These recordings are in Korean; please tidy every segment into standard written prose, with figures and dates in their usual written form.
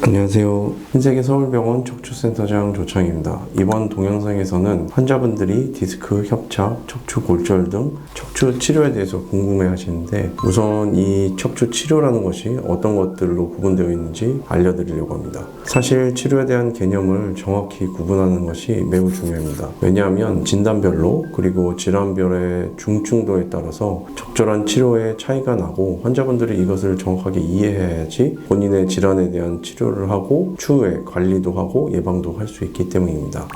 안녕하세요. 신세계 서울병원 척추센터장 조창입니다. 이번 동영상에서는 환자분들이 디스크, 협착, 척추 골절 등 척추 치료에 대해서 궁금해 하시는데, 우선 이 척추 치료라는 것이 어떤 것들로 구분되어 있는지 알려드리려고 합니다. 사실 치료에 대한 개념을 정확히 구분하는 것이 매우 중요합니다. 왜냐하면 진단별로 그리고 질환별의 중증도에 따라서 적절한 치료에 차이가 나고, 환자분들이 이것을 정확하게 이해해야지 본인의 질환에 대한 치료를 하고 추후에 관리도 하고 예방도 할 수 있기 때문입니다.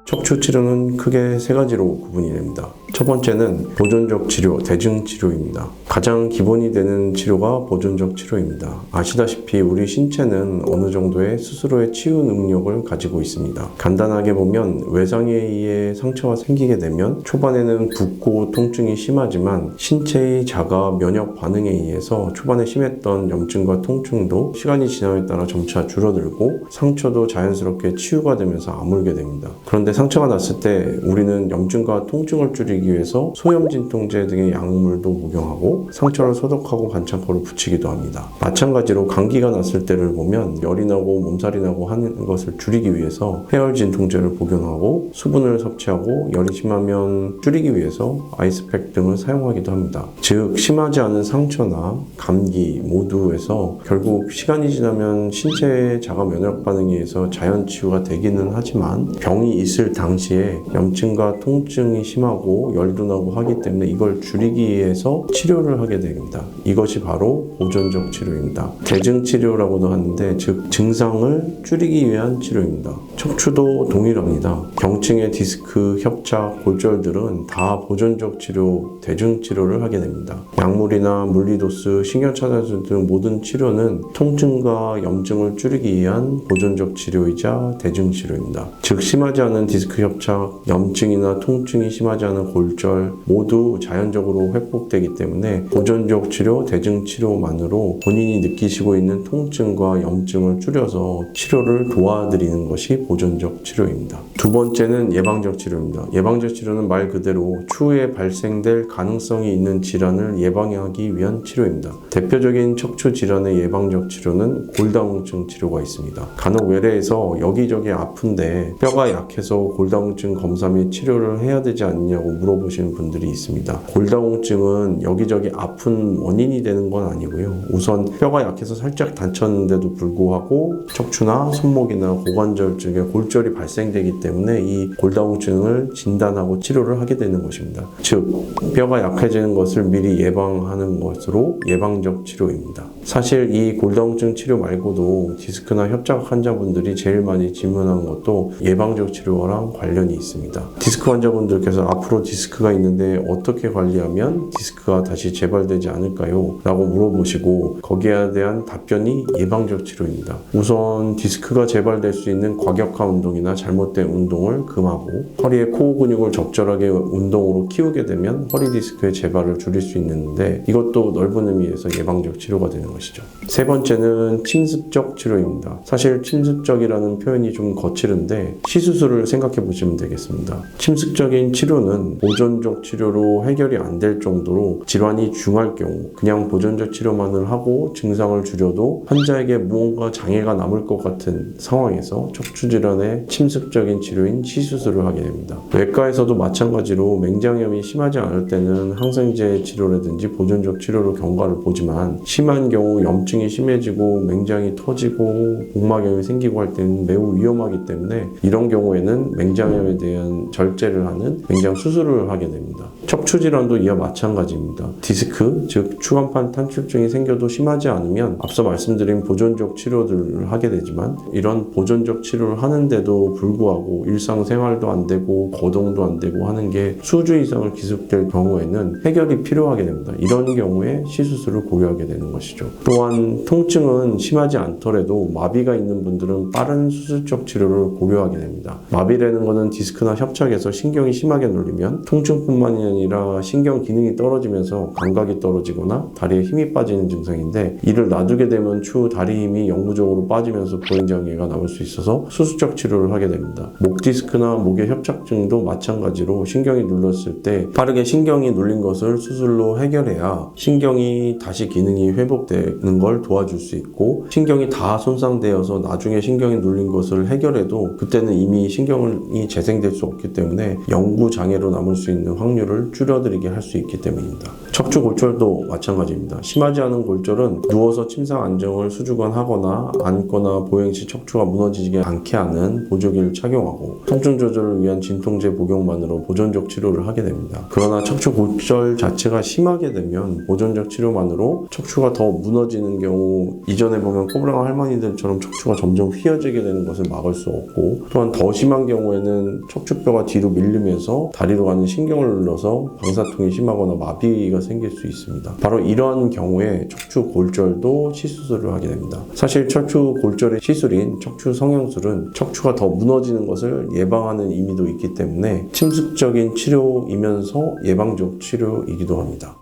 척추 치료는 크게 세 가지로 구분이 됩니다. 첫 번째는 보존적 치료, 대증 치료입니다. 가장 기본이 되는 치료가 보존적 치료입니다. 아시다시피 우리 신체는 어느 정도의 스스로의 치유 능력을 가지고 있습니다. 간단하게 보면 외상에 의해 상처가 생기게 되면 초반에는 붓고 통증이 심하지만 신체의 자가 면역 반응에 의해서 초반에 심했던 염증과 통증도 시간이 지남에 따라 점차 줄어들고 상처도 자연스럽게 치유가 되면서 아물게 됩니다. 그런데 상처가 났을 때 우리는 염증과 통증을 줄이기 위해서 소염 진통제 등의 약물도 복용하고 상처를 소독하고 반창고를 붙이기도 합니다. 마찬가지로 감기가 났을 때를 보면 열이 나고 몸살이 나고 하는 것을 줄이기 위해서 해열 진통제를 복용하고 수분을 섭취하고 열이 심하면 줄이기 위해서 아이스팩 등을 사용하기도 합니다. 즉 심하지 않은 상처나 감기 모두에서 결국 시간이 지나면 신체의 자가 면역 반응에 의해서 자연 치유가 되기는 하지만 병이 있을 당시에 염증과 통증이 심하고 열도 나고 하기 때문에 이걸 줄이기 위해서 치료를 하게 됩니다. 이것이 바로 보존적 치료입니다. 대증 치료라고도 하는데, 즉 증상을 줄이기 위한 치료입니다. 척추도 동일합니다. 경증의 디스크, 협착, 골절들은 다 보존적 치료, 대증 치료를 하게 됩니다. 약물이나 물리도스, 신경차단술 등 모든 치료는 통증과 염증을 줄이기 위한 보존적 치료이자 대증 치료입니다. 즉 심하지 않은 디스크 협착, 염증이나 통증이 심하지 않은 골절 모두 자연적으로 회복되기 때문에 보존적 치료, 대증 치료만으로 본인이 느끼시고 있는 통증과 염증을 줄여서 치료를 도와드리는 것이 보존적 치료입니다. 두 번째는 예방적 치료입니다. 예방적 치료는 말 그대로 추후에 발생될 가능성이 있는 질환을 예방하기 위한 치료입니다. 대표적인 척추 질환의 예방적 치료는 골다공증 치료가 있습니다. 간혹 외래에서 여기저기 아픈데 뼈가 약해서 골다공증 검사 및 치료를 해야 되지 않냐고 물어보시는 분들이 있습니다. 골다공증은 여기저기 아픈 원인이 되는 건 아니고요. 우선 뼈가 약해서 살짝 다쳤는데도 불구하고 척추나 손목이나 고관절 쪽에 골절이 발생되기 때문에 이 골다공증을 진단하고 치료를 하게 되는 것입니다. 즉 뼈가 약해지는 것을 미리 예방하는 것으로 예방적 치료입니다. 사실 이 골다공증 치료 말고도 디스크나 협착 환자분들이 제일 많이 질문하는 것도 예방적 치료랑 관련이 있습니다. 디스크 환자분들께서 앞으로 디스크가 있는데 어떻게 관리하면 디스크가 다시 재발되지 않을까요? 라고 물어보시고, 거기에 대한 답변이 예방적 치료입니다. 우선 디스크가 재발될 수 있는 과격한 운동이나 잘못된 운동을 금하고 허리의 코어 근육을 적절하게 운동으로 키우게 되면 허리 디스크의 재발을 줄일 수 있는데, 이것도 넓은 의미에서 예방적 치료가 되는 것이죠. 세 번째는 침습적 치료입니다. 사실 침습적이라는 표현이 좀 거칠은데 시수술을 생각해 보시면 되겠습니다. 침습적인 치료는 보존적 치료로 해결이 안 될 정도로 질환이 중할 경우 그냥 보존적 치료만을 하고 증상을 줄여도 환자에게 무언가 장애가 남을 것 같은 상황에서 척추 질환의 침습적인 치료인 시수술을 하게 됩니다. 외과에서도 마찬가지로 맹장염이 심하지 않을 때는 항생제 치료라든지 보존적 치료로 경과를 보지만, 심한 경우 염증이 심해지고 맹장이 터지고 복막염이 생기고 할 때는 매우 위험하기 때문에 이런 경우에는 맹장염에 대한 절제를 하는 맹장 수술을 하게 됩니다. 척추 질환도 이와 마찬가지입니다. 디스크, 즉 추간판 탈출증이 생겨도 심하지 않으면 앞서 말씀드린 보존적 치료들을 하게 되지만, 이런 보존적 치료를 하는데도 불구하고 일상생활도 안 되고 거동도 안 되고 하는 게 수주 이상을 지속될 경우에는 해결이 필요하게 됩니다. 이런 경우에 시수술을 고려하게 되는 것이죠. 또한 통증은 심하지 않더라도 마비가 있는 분들은 빠른 수술적 치료를 고려하게 됩니다. 마비라는 것은 디스크나 협착에서 신경이 심하게 눌리면 통증뿐만이 아니라 신경 기능이 떨어지면서 감각이 떨어지거나 다리에 힘이 빠지는 증상인데, 이를 놔두게 되면 추후 다리 힘이 영구적으로 빠지면서 보행장애가 남을 수 있어서 수술적 치료를 하게 됩니다. 목 디스크나 목의 협착증도 마찬가지로 신경이 눌렀을 때 빠르게 신경이 눌린 것을 수술로 해결해야 신경이 다시 기능이 회복되는 걸 도와줄 수 있고, 신경이 다 손상되어서 나중에 신경이 눌린 것을 해결해도 그때는 이미 신경이 재생될 수 없기 때문에 영구 장애로 남을 수 있는 확률을 줄여들이게 할 수 있기 때문입니다. 척추 골절도 마찬가지입니다. 심하지 않은 골절은 누워서 침상 안정을 수주간 하거나 앉거나 보행 시 척추가 무너지지 않게 하는 보조기를 착용하고 통증 조절을 위한 진통제 복용만으로 보존적 치료를 하게 됩니다. 그러나 척추 골절 자체가 심하게 되면 보존적 치료만으로 척추가 더 무너지는 경우, 이전에 보면 꼬부랑 할머니들처럼 척추가 점점 휘어지게 되는 것을 막을 수 없고, 또한 더 심한 경우에는 척추뼈가 뒤로 밀리면서 다리로 가는 신경을 눌러서 방사통이 심하거나 마비가 생길 수 있습니다. 바로 이러한 경우에 척추 골절도 시수술을 하게 됩니다. 사실 척추 골절의 시술인 척추 성형술은 척추가 더 무너지는 것을 예방하는 의미도 있기 때문에 침습적인 치료이면서 예방적 치료이기도 합니다.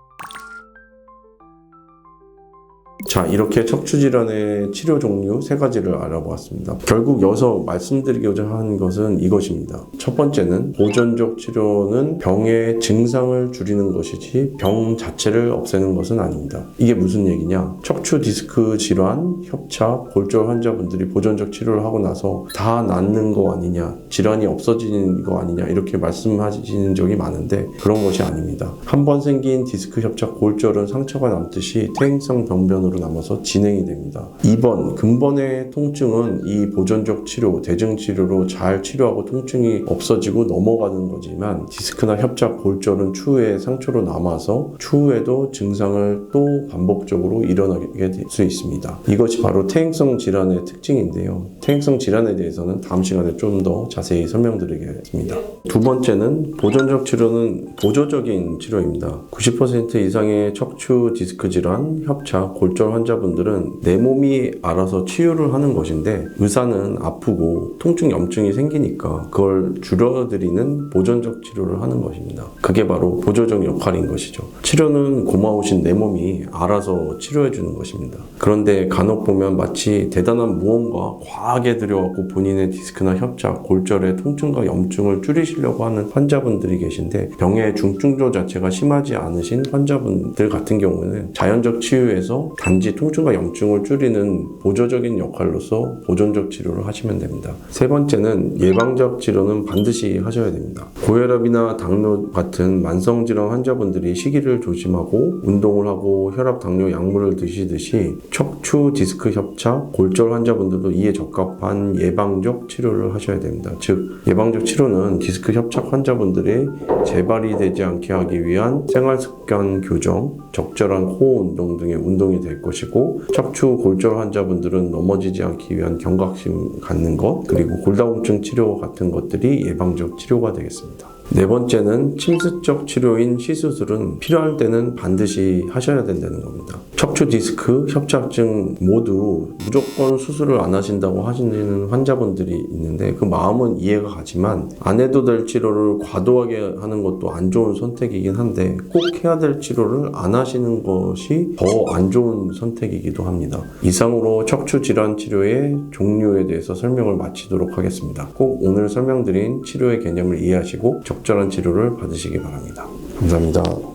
자, 이렇게 척추질환의 치료 종류 3가지를 알아보았습니다. 결국 여기서 말씀드리고자 하는 것은 이것입니다. 첫 번째는 보존적 치료는 병의 증상을 줄이는 것이지 병 자체를 없애는 것은 아닙니다. 이게 무슨 얘기냐? 척추 디스크 질환, 협착, 골절 환자분들이 보존적 치료를 하고 나서 다 낫는 거 아니냐, 질환이 없어지는 거 아니냐, 이렇게 말씀하시는 적이 많은데 그런 것이 아닙니다. 한 번 생긴 디스크 협착 골절은 상처가 남듯이 퇴행성 병변으로 남아서 진행이 됩니다. 2번, 근본의 통증은 이 보존적 치료, 대증 치료로 잘 치료하고 통증이 없어지고 넘어가는 거지만, 디스크나 협착, 골절은 추후에 상처로 남아서 추후에도 증상을 또 반복적으로 일어나게 될 수 있습니다. 이것이 바로 퇴행성 질환의 특징인데요. 퇴행성 질환에 대해서는 다음 시간에 좀 더 자세히 설명드리겠습니다. 두 번째는 보존적 치료는 보조적인 치료입니다. 90% 이상의 척추 디스크 질환, 협착, 골절 환자분들은 내 몸이 알아서 치유를 하는 것인데, 의사는 아프고 통증, 염증이 생기니까 그걸 줄여드리는 보존적 치료를 하는 것입니다. 그게 바로 보조적 역할인 것이죠. 치료는 고마우신 내 몸이 알아서 치료해주는 것입니다. 그런데 간혹 보면 마치 대단한 무언가 과하게 들여갖고 본인의 디스크나 협착, 골절의 통증과 염증을 줄이시려고 하는 환자분들이 계신데, 병의 중증도 자체가 심하지 않으신 환자분들 같은 경우는 자연적 치유에서 단지 통증과 염증을 줄이는 보조적인 역할로서 보존적 치료를 하시면 됩니다. 세 번째는 예방적 치료는 반드시 하셔야 됩니다. 고혈압이나 당뇨 같은 만성질환 환자분들이 식이를 조심하고 운동을 하고 혈압, 당뇨 약물을 드시듯이 척추 디스크 협착, 골절 환자분들도 이에 적합한 예방적 치료를 하셔야 됩니다. 즉, 예방적 치료는 디스크 협착 환자분들이 재발이 되지 않게 하기 위한 생활습관 교정, 적절한 호흡 운동 등의 운동이 될 것이고, 척추 골절 환자분들은 넘어지지 않기 위한 경각심 갖는 것, 그리고 골다공증 치료 같은 것들이 예방적 치료가 되겠습니다. 네 번째는 침습적 치료인 시수술은 필요할 때는 반드시 하셔야 된다는 겁니다. 척추 디스크, 협착증 모두 무조건 수술을 안 하신다고 하시는 환자분들이 있는데, 그 마음은 이해가 가지만 안 해도 될 치료를 과도하게 하는 것도 안 좋은 선택이긴 한데, 꼭 해야 될 치료를 안 하시는 것이 더 안 좋은 선택이기도 합니다. 이상으로 척추 질환 치료의 종류에 대해서 설명을 마치도록 하겠습니다. 꼭 오늘 설명드린 치료의 개념을 이해하시고 적절한 치료를 받으시기 바랍니다. 감사합니다.